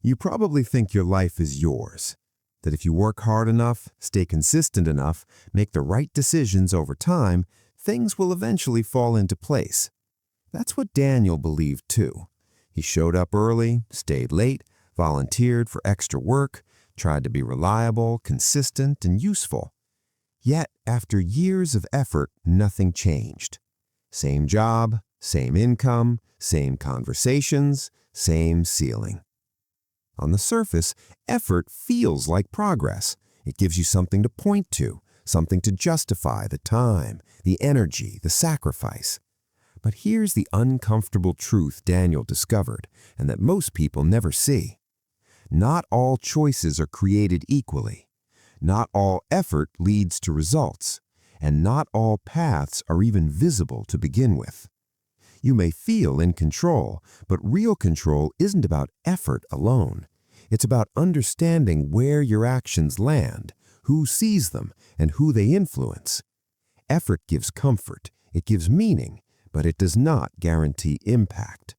You probably think your life is yours, that if you work hard enough, stay consistent enough, make the right decisions over time, things will eventually fall into place. That's what Daniel believed too. He showed up early, stayed late, volunteered for extra work, tried to be reliable, consistent, and useful. Yet, after years of effort, nothing changed. Same job, same income, same conversations, same ceiling. On the surface, effort feels like progress. It gives you something to point to, something to justify the time, the energy, the sacrifice. But here's the uncomfortable truth Daniel discovered, and that most people never see. Not all choices are created equally. Not all effort leads to results, and not all paths are even visible to begin with. You may feel in control, but real control isn't about effort alone. It's about understanding where your actions land, who sees them, and who they influence. Effort gives comfort, it gives meaning, but it does not guarantee impact.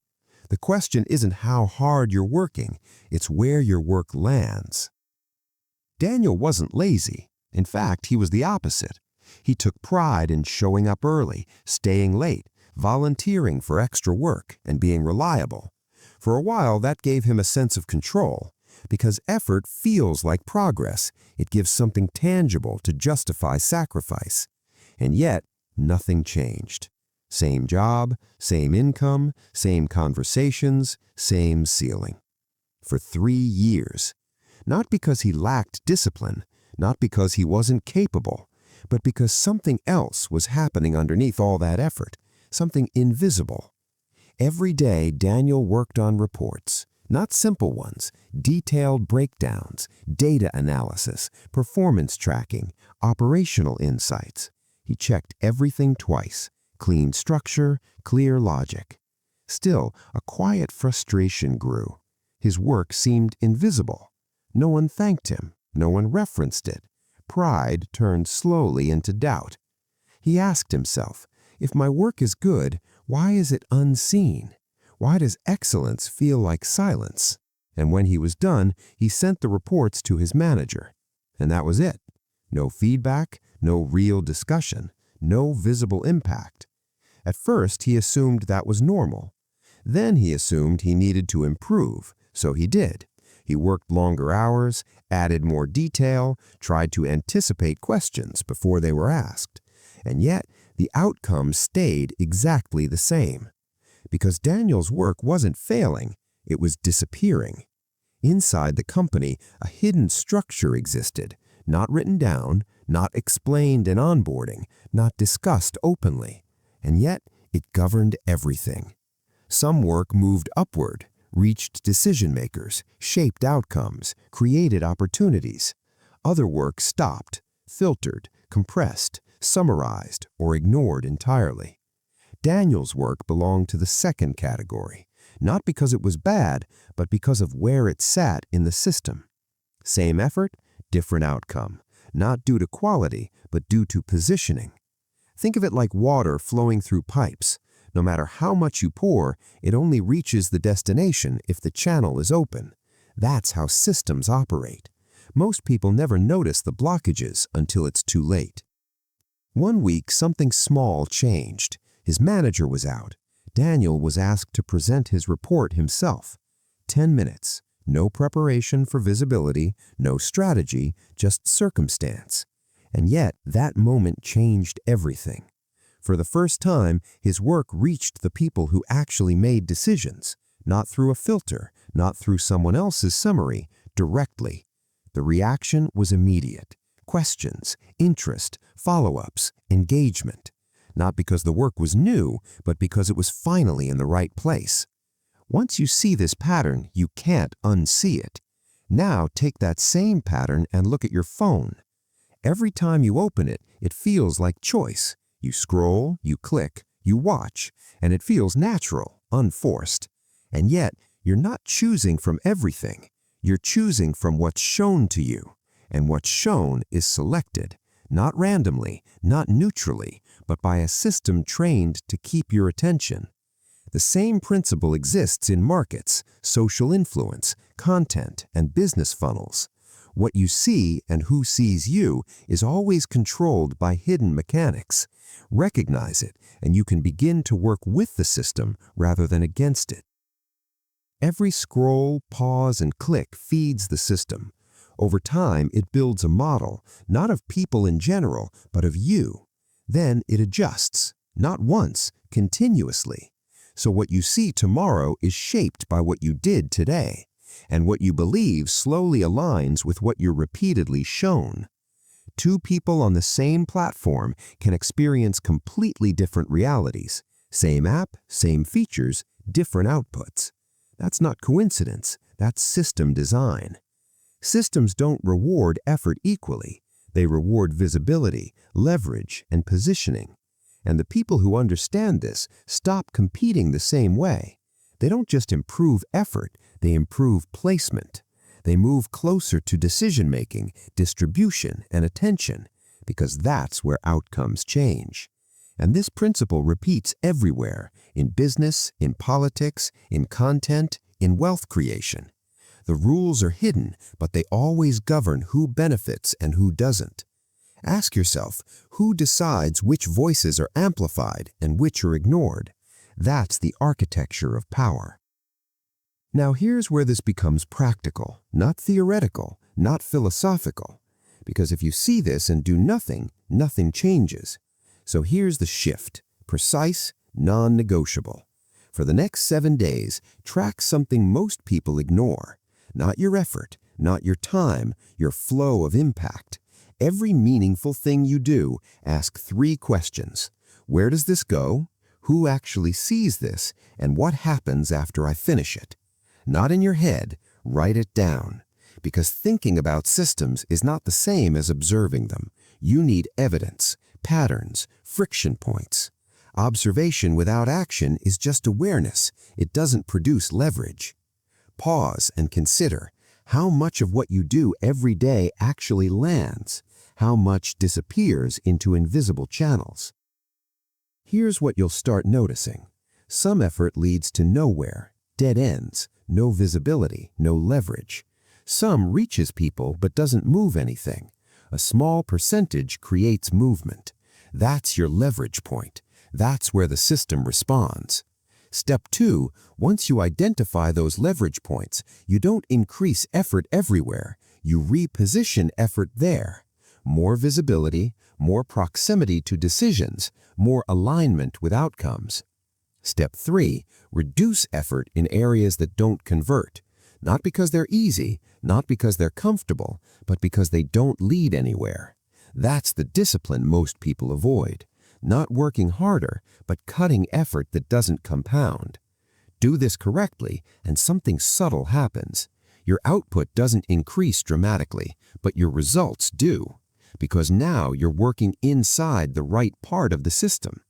The question isn't how hard you're working, it's where your work lands. Daniel wasn't lazy. In fact, he was the opposite. He took pride in showing up early, staying late, volunteering for extra work, and being reliable. For a while, that gave him a sense of control. Because effort feels like progress, it gives something tangible to justify sacrifice. And yet, nothing changed. Same job, same income, same conversations, same ceiling. For 3 years. Not because he lacked discipline, not because he wasn't capable, but because something else was happening underneath all that effort, something invisible. Every day, Daniel worked on reports, not simple ones, detailed breakdowns, data analysis, performance tracking, operational insights. He checked everything twice, clean structure, clear logic. Still, a quiet frustration grew. His work seemed invisible. No one thanked him, no one referenced it. Pride turned slowly into doubt. He asked himself, if my work is good, why is it unseen? Why does excellence feel like silence? And when he was done, he sent the reports to his manager. And that was it. No feedback, no real discussion, no visible impact. At first, he assumed that was normal. Then he assumed he needed to improve, so he did. He worked longer hours, added more detail, tried to anticipate questions before they were asked. And yet, the outcome stayed exactly the same. Because Daniel's work wasn't failing, it was disappearing. Inside the company, a hidden structure existed, not written down, not explained in onboarding, not discussed openly. And yet, it governed everything. Some work moved upward, reached decision-makers, shaped outcomes, created opportunities. Other work stopped, filtered, compressed, summarized, or ignored entirely. Daniel's work belonged to the second category, not because it was bad, but because of where it sat in the system. Same effort, different outcome, not due to quality, but due to positioning. Think of it like water flowing through pipes. No matter how much you pour, it only reaches the destination if the channel is open. That's how systems operate. Most people never notice the blockages until it's too late. One week, something small changed. His manager was out. Daniel was asked to present his report himself. 10 minutes. No preparation for visibility, no strategy, just circumstance. And yet, that moment changed everything. For the first time, his work reached the people who actually made decisions, not through a filter, not through someone else's summary, directly. The reaction was immediate. Questions, interest, follow-ups, engagement. Not because the work was new, but because it was finally in the right place. Once you see this pattern, you can't unsee it. Now take that same pattern and look at your phone. Every time you open it, it feels like choice. You scroll, you click, you watch, and it feels natural, unforced. And yet, you're not choosing from everything. You're choosing from what's shown to you. And what's shown is selected, not randomly, not neutrally, but by a system trained to keep your attention. The same principle exists in markets, social influence, content, and business funnels. What you see and who sees you is always controlled by hidden mechanics. Recognize it, and you can begin to work with the system rather than against it. Every scroll, pause, and click feeds the system. Over time, it builds a model, not of people in general, but of you. Then it adjusts, not once, continuously. So what you see tomorrow is shaped by what you did today, and what you believe slowly aligns with what you're repeatedly shown. Two people on the same platform can experience completely different realities. Same app, same features, different outputs. That's not coincidence, that's system design. Systems don't reward effort equally. They reward visibility, leverage, and positioning. And the people who understand this stop competing the same way. They don't just improve effort, they improve placement. They move closer to decision-making, distribution, and attention, because that's where outcomes change. And this principle repeats everywhere, in business, in politics, in content, in wealth creation. The rules are hidden, but they always govern who benefits and who doesn't. Ask yourself, who decides which voices are amplified and which are ignored? That's the architecture of power. Now here's where this becomes practical, not theoretical, not philosophical. Because if you see this and do nothing, nothing changes. So here's the shift, precise, non-negotiable. For the next 7 days, track something most people ignore. Not your effort, not your time, your flow of impact. Every meaningful thing you do, ask 3 questions. Where does this go? Who actually sees this? And what happens after I finish it? Not in your head, write it down. Because thinking about systems is not the same as observing them. You need evidence, patterns, friction points. Observation without action is just awareness. It doesn't produce leverage. Pause and consider how much of what you do every day actually lands, how much disappears into invisible channels. Here's what you'll start noticing. Some effort leads to nowhere, dead ends, no visibility, no leverage. Some reaches people but doesn't move anything. A small percentage creates movement. That's your leverage point. That's where the system responds. Step 2, once you identify those leverage points, you don't increase effort everywhere. You reposition effort there. More visibility, more proximity to decisions, more alignment with outcomes. Step 3, reduce effort in areas that don't convert. Not because they're easy, not because they're comfortable, but because they don't lead anywhere. That's the discipline most people avoid. Not working harder, but cutting effort that doesn't compound. Do this correctly, and something subtle happens. Your output doesn't increase dramatically, but your results do, because now you're working inside the right part of the system.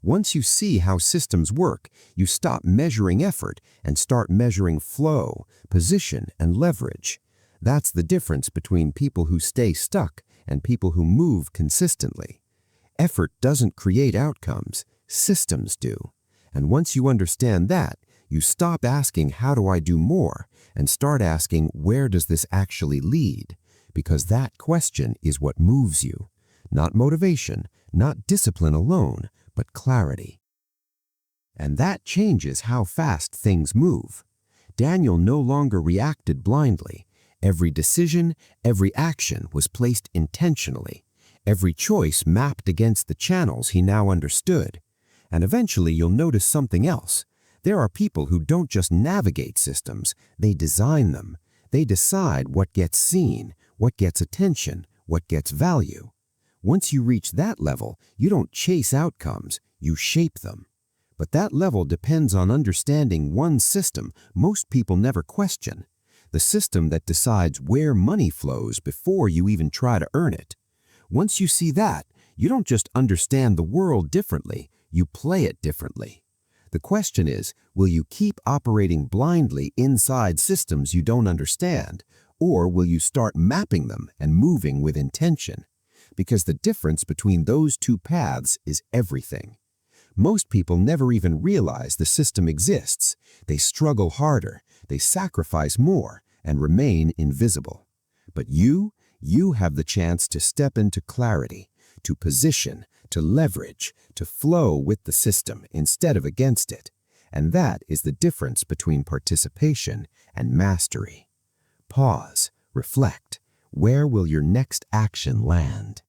Once you see how systems work, you stop measuring effort and start measuring flow, position, and leverage. That's the difference between people who stay stuck and people who move consistently. Effort doesn't create outcomes, systems do. And once you understand that, you stop asking, how do I do more? And start asking, where does this actually lead? Because that question is what moves you. Not motivation, not discipline alone, but clarity. And that changes how fast things move. Daniel no longer reacted blindly. Every decision, every action was placed intentionally. Every choice mapped against the channels he now understood. And eventually you'll notice something else. There are people who don't just navigate systems, they design them. They decide what gets seen, what gets attention, what gets value. Once you reach that level, you don't chase outcomes, you shape them. But that level depends on understanding one system most people never question. The system that decides where money flows before you even try to earn it. Once you see that, you don't just understand the world differently, you play it differently. The question is, will you keep operating blindly inside systems you don't understand, or will you start mapping them and moving with intention? Because the difference between those two paths is everything. Most people never even realize the system exists. They struggle harder, they sacrifice more, and remain invisible. But you have the chance to step into clarity, to position, to leverage, to flow with the system instead of against it. And that is the difference between participation and mastery. Pause, reflect. Where will your next action land?